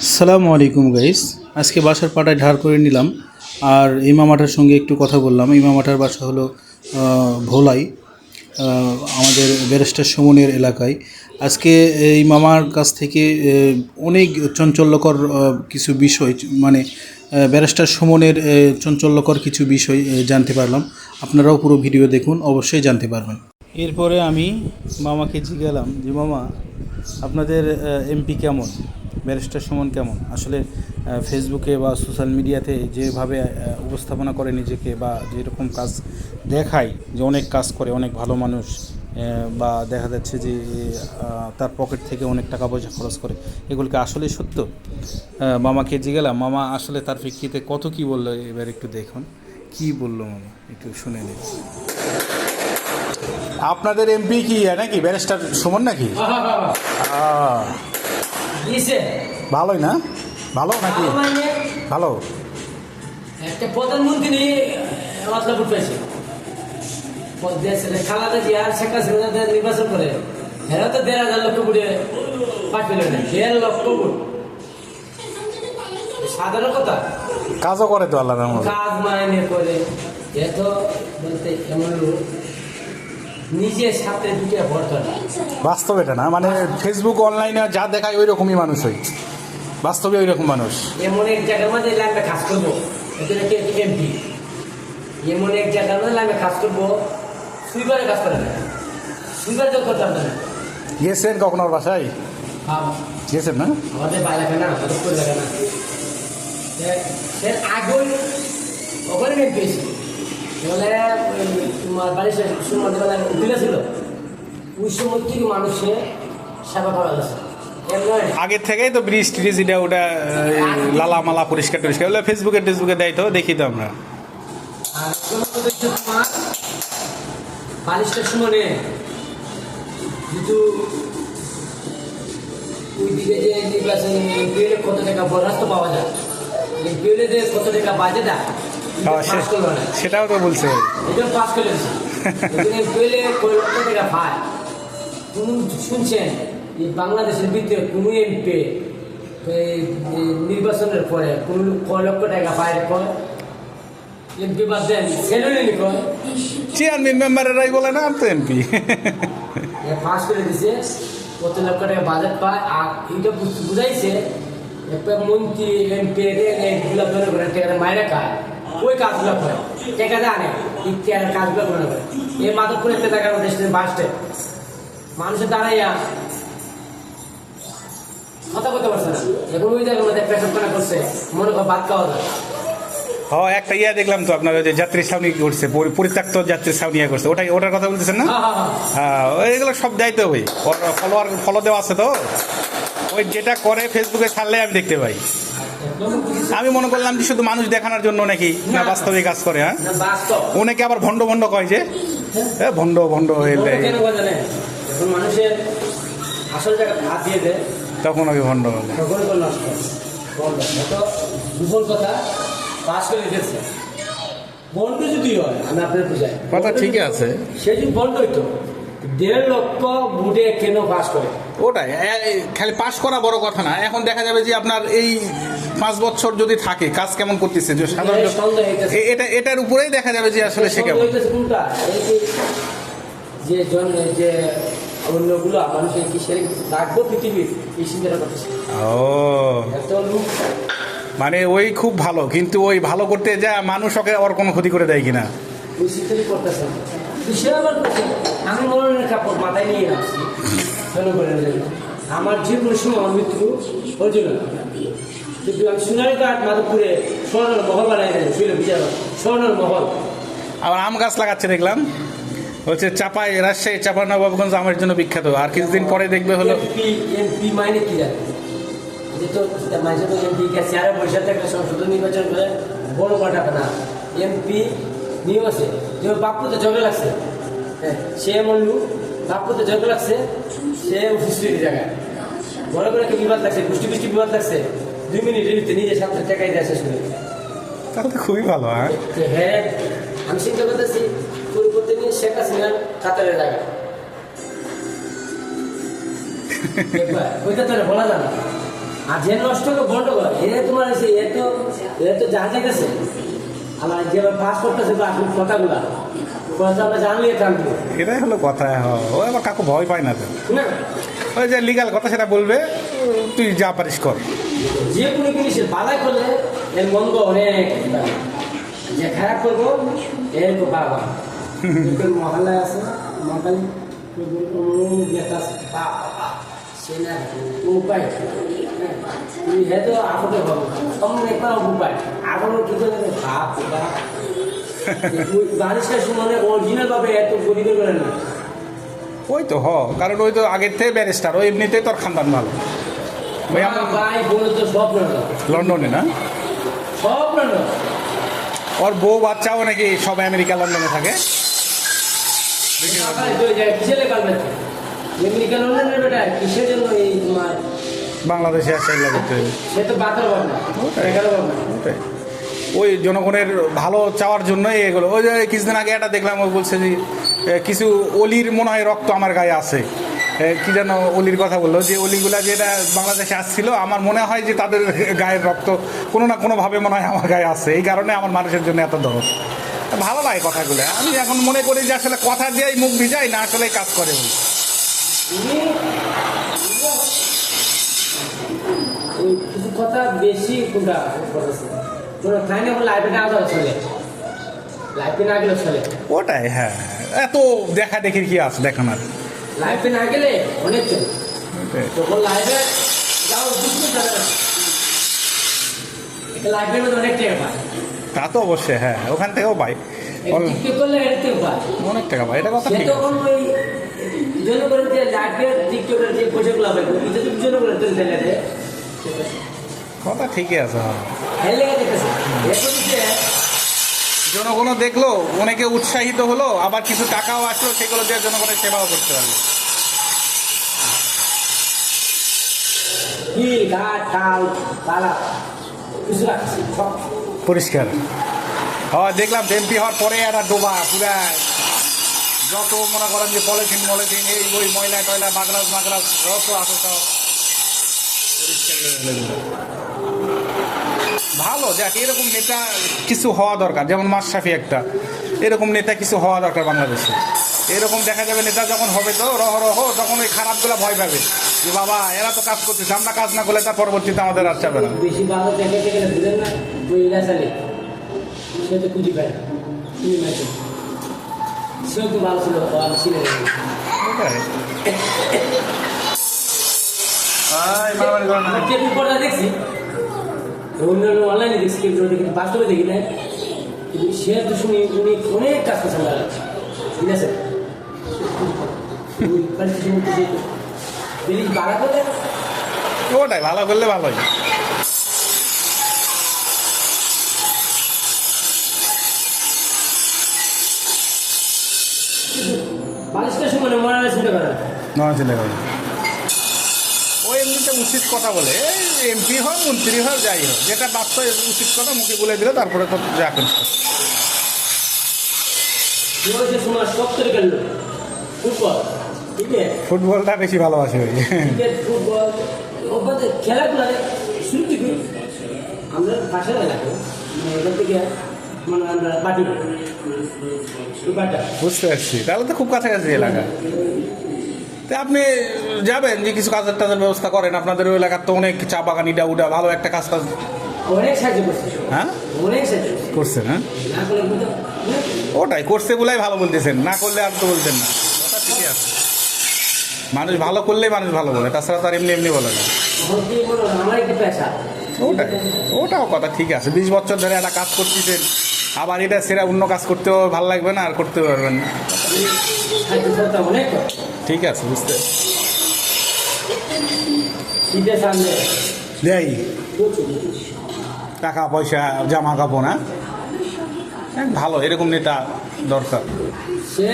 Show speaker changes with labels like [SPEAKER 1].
[SPEAKER 1] আসসালামু আলাইকুম গাইস। আজকে বাসার পাটায় ধার করে নিলাম আর ইমামাটার সঙ্গে একটু কথা বললাম। ইমামাটার বাসা হলো ভোলাই, আমাদের ব্যারিস্টার সুমনের এলাকায়। আজকে এই মামার কাছ থেকে অনেক চাঞ্চল্যকর কিছু বিষয়, মানে ব্যারিস্টার সুমনের চাঞ্চল্যকর কিছু বিষয় জানতে পারলাম। আপনারাও পুরো ভিডিও দেখুন, অবশ্যই জানতে পারবেন। এরপরে আমি মামাকে জিজ্ঞালাম যে মামা, আপনাদের এমপি কেমন, ব্যারিস্টার সুমন কেমন? আসলে ফেসবুকে বা সোশ্যাল মিডিয়াতে যেভাবে উপস্থাপনা করে নিজেকে, বা যেরকম কাজ দেখায় যে অনেক কাজ করে, অনেক ভালো মানুষ, বা দেখা যাচ্ছে যে তার পকেট থেকে অনেক টাকা পয়সা খরচ করে, এগুলোকে আসলে সত্য? মামাকে জিজ্ঞালাম, মামা আসলে তার প্রেক্ষিতে কত কি বললো এবার একটু দেখুন কি বললো মামা, একটু শুনে নিন। আপনাদের এমপি কি নাকি ব্যারিস্টার সুমন নাকি? ভালোই না? ভালো নাকি? ভালো।
[SPEAKER 2] একটা প্রধানমন্ত্রী মতলব উঠেছে খালাদা জিয়া শেখ হাসিনা নির্বাচন করে, এরা তো ১,৫০০ লক্ষ কোটি পাঠিল না, ১,৫০০ লক্ষ কোটি সাধারণ কথা।
[SPEAKER 1] কাজও করে তো আল্লাহ
[SPEAKER 2] কাজ মানে করে এত বলতে এমন লোক নিজের সাথে দুটো ভোট করে।
[SPEAKER 1] বাস্তব এটা না, মানে ফেসবুক অনলাইনে যা দেখায় ওই রকমই মানুষ, হয় বাস্তবে ওই রকম মানুষ।
[SPEAKER 2] এমন এক জায়গার মধ্যে আমরা কাজ করবো, এমপি এমন এক জায়গার মধ্যে আমরা কাজ করবো, সুইপারে কাজ করে না, সুইপার তো করতাম না।
[SPEAKER 1] গিয়েছেন কখন ওর বাসায়? গিয়েছেন না?
[SPEAKER 2] আমাদের বাইরে না, আমাদের করে লাগে না, সে আগেই ওখানে মেয়ে পেয়েছি বলে তোমার বাড়ির সময় দিলেছিল, ওই সময় থেকে মানুষের সেবা করা যাচ্ছে।
[SPEAKER 1] আগের থেকেই তো ব্রিজ ট্রিজ এটা ওটা লালা মালা পরিষ্কার টরিষ্কার ওগুলো ফেসবুকে দেয়, তো দেখি তো আমরা।
[SPEAKER 2] আর তোমার বালিশটার সময় যেহেতু ওই দিকে যে নির্বাচন বিএলএ কত টাকা বরখাস্ত পাওয়া যায়, বিএলএ কত টাকা বাজে দেয়
[SPEAKER 1] সেটাও তো বলছে,
[SPEAKER 2] এটা পাস করে বিএলএ কয় লক্ষ টাকা পায়। কোন শুনছেন এই বাংলাদেশের ভিতরে কোনো এমপি নির্বাচনের পরে কোন কয় লক্ষ টাকা পায়? কয় এমপি বাদ দেন, সেনানি কয়
[SPEAKER 1] চেয়ারম্যান মেম্বারেরাই বলে না তো এমপি
[SPEAKER 2] পাস করে দিছে, কত লক্ষ টাকা বাজেট পায়। আর এইটা বুঝাইছে একটা মন্ত্রী এমপি এগুলো করে টাকা মায়েরা খায়, ওই কাজগুলো করে টাকা জানে কাজগুলো করে করে। এই মাধবপুরে একটা টাকা বাসটে মানুষের দাঁড়াইয়া কথা বলতে পারছে না, এখন ওই জায়গার মধ্যে পেশাবখানা করছে, মনে কর ভাত খাওয়া যায়।
[SPEAKER 1] একটা দেখলাম তো আপনার যে যাত্রী ছাউনি করছে, পরিত্যক্ত যাত্রী ছাউনি করছে, ওটার কথা বলতেছেন না? হ্যাঁ, এগুলো সব দেয় তো, ওই ফলো দেওয়া আছে তো, ওই যেটা করে ফেসবুকে ছাড়লে আমি দেখতে পাই। আমি মনে করলাম যে শুধু মানুষ দেখানোর জন্য নাকি, না বাস্তবে কাজ করে। হ্যাঁ, অনেকে আবার ভণ্ড ভণ্ড কয় যে ভণ্ড ভণ্ড
[SPEAKER 2] মানুষের আসল জায়গা হাত দিয়ে দেয়,
[SPEAKER 1] তখন ওকে ভণ্ড বলে।
[SPEAKER 2] দুপুর কথা পাস করে দিতেছে, বন্ড যদি হয় আমি আপনার বুঝাই
[SPEAKER 1] কথা ঠিক আছে,
[SPEAKER 2] সে যদি বন্ড হইতো ১,৫০০ লক্ষ বুটে কেন পাস করে?
[SPEAKER 1] ওটাই, খালি পাস করা বড় কথা না। এখন দেখা যাবে যে আপনার এই ৫ বছর যদি থাকে, কাজ কেমন করতেছে যে সাধারণ, এটার উপরেই দেখা যাবে যে আসলে সে কেমন।
[SPEAKER 2] যে যে অন্যগুলো মানুষের কি সে রাখবো পৃথিবীর এই চিন্তাটা করতেছে। এত লোক
[SPEAKER 1] মানে ওই খুব ভালো, কিন্তু ওই ভালো করতে যা মানুষ ওকে ওর কোনো ক্ষতি করে দেয় কিনা
[SPEAKER 2] ওই চিন্তাই করতেছে। সে আবার আমি মরণের কাপড় মাথায় নিয়ে আসছি জনগণের জন্য, আমার যে কোনো সময় আমার মৃত্যু ওর জন্য। কিন্তু আমি সোনালী কাঠ মাধবপুরে স্বর্ণের মহল বানাই শুনে বিচার, স্বর্ণের মহল।
[SPEAKER 1] আবার আম গাছ লাগাচ্ছে দেখলাম, হচ্ছে চাপাই, রাজশাহী চাঁপাইনবাবগঞ্জ আমের জন্য বিখ্যাত। আর কিছুদিন পরে দেখবে হলো
[SPEAKER 2] এমপি মাইনে কি জানে, তো মানুষের তো এমপি চেয়ারে বসে থাকে, সংসদ নির্বাচন করে বড় বড় টাকা না। এমপি নিয়ম আছে, যে বাপুতে ঝগড়া লাগছে, হ্যাঁ সে এমন লোক, বাপুতে ঝগড়া লাগছে, সে অফিস জায়গায় বড় করে একটা বিবাদ লাগছে, গোষ্ঠী বিবাদ লাগছে, 2 মিনিটের ভিতরে নিজের সাথে টাকাই দেয় শেষ করে।
[SPEAKER 1] তাহলে তো খুবই ভালো।
[SPEAKER 2] হ্যাঁ, আমি চিন্তা করতেছি পরিবর্তন নিয়ে শেখ হাসিনার কাতারের জায়গায় ওইটা তো বলা যায় না। আর যে নষ্ট করে বন্ধ করে এরা তোমার এসে এ তো জানা গেছে আমার যে পাস করতেছে বা কথাগুলা কথা আমরা জানলে জানবো
[SPEAKER 3] এটাই হলো কথা। ও আবার কাকু ভয় পায় না তো,
[SPEAKER 2] না
[SPEAKER 3] ওই যে লিগাল কথা সেটা বলবে, তুই যা পারিস কর।
[SPEAKER 2] যে কোনো জিনিসের বাধাই করলে এর মন্দ অনেক যে খারাপ করবো এর তো বাবা মহল্লায় আছে মহল্লায় নেতা আছে বাবা সে না উপায় তুমি হেতো আপদে হবো সামনে একবার উপায় আগুন কি করে বাপ বাপ বারিশের সময় অরিজিনাল ভাবে এত গরিবের করে না
[SPEAKER 3] ওই তো কারণ ওই তো আগের থেকে ব্যারিস্টার, ওই এমনিতেই তোর খানদান ভালো। ওই আমার
[SPEAKER 2] ভাই বলে তো স্বপ্ন
[SPEAKER 3] লন্ডনে না,
[SPEAKER 2] স্বপ্ন
[SPEAKER 3] ওর বউ বাচ্চাও নাকি সব আমেরিকা লন্ডনে থাকে।
[SPEAKER 2] কিসের পারবে আমেরিকা লন্ডনের বেটা কিসের জন্য এই তোমার
[SPEAKER 3] বাংলাদেশে আসে এগুলো করতে হবে।
[SPEAKER 2] সে তো বাতার পাবে না এগারো পাবে না
[SPEAKER 3] ওটাই। ওই জনগণের ভালো চাওয়ার জন্যই এগুলো। ওই যে কিছুদিন আগে একটা দেখলাম, ও বলছে যে কিছু অলির মনে হয় রক্ত আমার গায়ে আছে, কি যেন অলির কথা বললো, যে অলিগুলা যেটা বাংলাদেশে আসছিল আমার মনে হয় যে তাদের গায়ের রক্ত কোনো না কোনোভাবে মনে হয় আমার গায়ে আছে, এই কারণে আমার মানুষের জন্য এত দরদ। ভালো লাগে কথাগুলো। আমি এখন মনে করি যে আসলে কথা দিয়েই মুখ ভিজাই না, আসলে কাজ করে বলি।
[SPEAKER 2] কিছু কথা বেশি কোনটা বলেছে তোর খাই না লাইফে না যাওয়া চলে লাইফে না গেলে চলে
[SPEAKER 3] ওটাই, হ্যাঁ। এত দেখা দেখির কি আছে দেখানোর?
[SPEAKER 2] লাইফে না গেলে অনেক চলে
[SPEAKER 3] ওটাই।
[SPEAKER 2] তখন লাইফে যাও বুঝতে যাবে না লাইফের মধ্যে অনেক টাকা পায়
[SPEAKER 3] তা তো অবশ্যই, হ্যাঁ, ওখান থেকেও পাই
[SPEAKER 2] টিকটক করলে এটাতে পায়
[SPEAKER 3] অনেক টাকা পাই, এটা কথা
[SPEAKER 2] সে
[SPEAKER 3] ঠিক আছে।
[SPEAKER 2] তখন ওই জনগণের যে লাইফের টিকটকের যে পয়সাগুলো পাবে এটা তো জনগণের তুলে ফেলে দেয়
[SPEAKER 3] কথা ঠিকই আছে, হ্যাঁ।
[SPEAKER 2] হেলে দেখতেছে এরপর যে
[SPEAKER 3] জনগণও দেখলো, অনেকে উৎসাহিত হলো, আবার কিছু টাকাও আসলো, সেগুলো দিয়ে জনগণের সেবাও করতে পারলো।
[SPEAKER 2] হিল ঘাট খাল পালা কিছু রাখছি সব
[SPEAKER 3] পরিষ্কার। হ্যাঁ, দেখলাম এমপি হওয়ার পরে একটা ডোবা পুরা, যত মনে করেন যে পলিথিন এই ওই ময়লা টয়লা বাগরাজ যত আছে সব পরিষ্কার করে ফেলে দিল। ভালো, যাক, এরকম নেতা কিছু হওয়া দরকার, যেমন মাশরাফি একটা এরকম নেতা কিছু হওয়া দরকার বাংলাদেশে। এরকম দেখা যাবে নেতা যখন হবে তো রহ তখন ওই খারাপগুলো ভয় পাবে যে বাবা এরা তো কাজ করতেছে, আমরা কাজ না করলে তার পরবর্তীতে আমাদের আর চাবে না।
[SPEAKER 2] বেশি ভালো দেখাতে গেলে বুঝেন না ওই এলাকালে সে তো খুঁজি পায় না তুমি মাইকে সেও তো ভালো ছিল ভালো ছিল
[SPEAKER 3] ওটাই। মারামারি করেন না।
[SPEAKER 2] টেবিল পর্দা দেখছি অন্যান্য অনলাইনে দেখছি কিন্তু দেখি বাস্তবে দেখি না কিন্তু সে তো শুনি উনি অনেক কাজ করছেন দাদা ঠিক আছে জিনিস বাড়া করলে
[SPEAKER 3] ওটাই, ভালো করলে ভালোই।
[SPEAKER 2] বালিশটা সময় মনে হয় চিন্তা করে
[SPEAKER 3] নয় চিন্তা করেন, ও এমনিতে উচিত কথা বলে, এমপি হোক মন্ত্রী হোক যাই হোক, যেটা বাস্তব উচিত কথা মুখে বলে দিলে তারপরে তো যা করছে।
[SPEAKER 2] সে সময় 70 গেল ফুটবল ঠিক আছে
[SPEAKER 3] ফুটবলটা বেশি ভালোবাসি ওই।
[SPEAKER 2] ক্রিকেট ফুটবল ওখানে খেলাধুলা শুরু থেকে আমরা পাশের এলাকা মানে এখান থেকে মানে আমরা বাটি বাটা
[SPEAKER 3] বুঝতে পারছি, তাহলে তো খুব কাছাকাছি এলাকা। তো আপনি যাবেন যে কিছু কাজের টাজের ব্যবস্থা করেন, আপনাদের ওই এলাকার তো অনেক চা বাগান ইটা উটা ভালো একটা কাজ টাজ।
[SPEAKER 2] অনেক সাহায্য করছে
[SPEAKER 3] হ্যাঁ,
[SPEAKER 2] অনেক সাহায্য
[SPEAKER 3] করছেন, হ্যাঁ।
[SPEAKER 2] না করলে কিন্তু
[SPEAKER 3] ওটাই করছে বলেই ভালো বলতেছেন, না করলে আর তো বলতেন না। কথা ঠিকই আছে, মানুষ ভালো করলেই মানুষ ভালো বলে, তাছাড়া তো আর এমনি এমনি বলে না।
[SPEAKER 2] ভর্তি বলো আমার একটা পেশা
[SPEAKER 3] ওটাই, ওটাও কথা ঠিক আছে। 20 বছর ধরে একটা কাজ করতেছেন, আবার এটা সেরা অন্য কাজ করতেও ভালো লাগবে না, আর করতে পারবেন না।
[SPEAKER 2] সাহায্য করতে অনেক
[SPEAKER 3] ঠিক আছে, বুঝতে
[SPEAKER 2] শীতের সামনে
[SPEAKER 3] দেয় টাকা পয়সা জামা কাপড়, না ভালো এরকম নেতা দরকার।
[SPEAKER 2] সে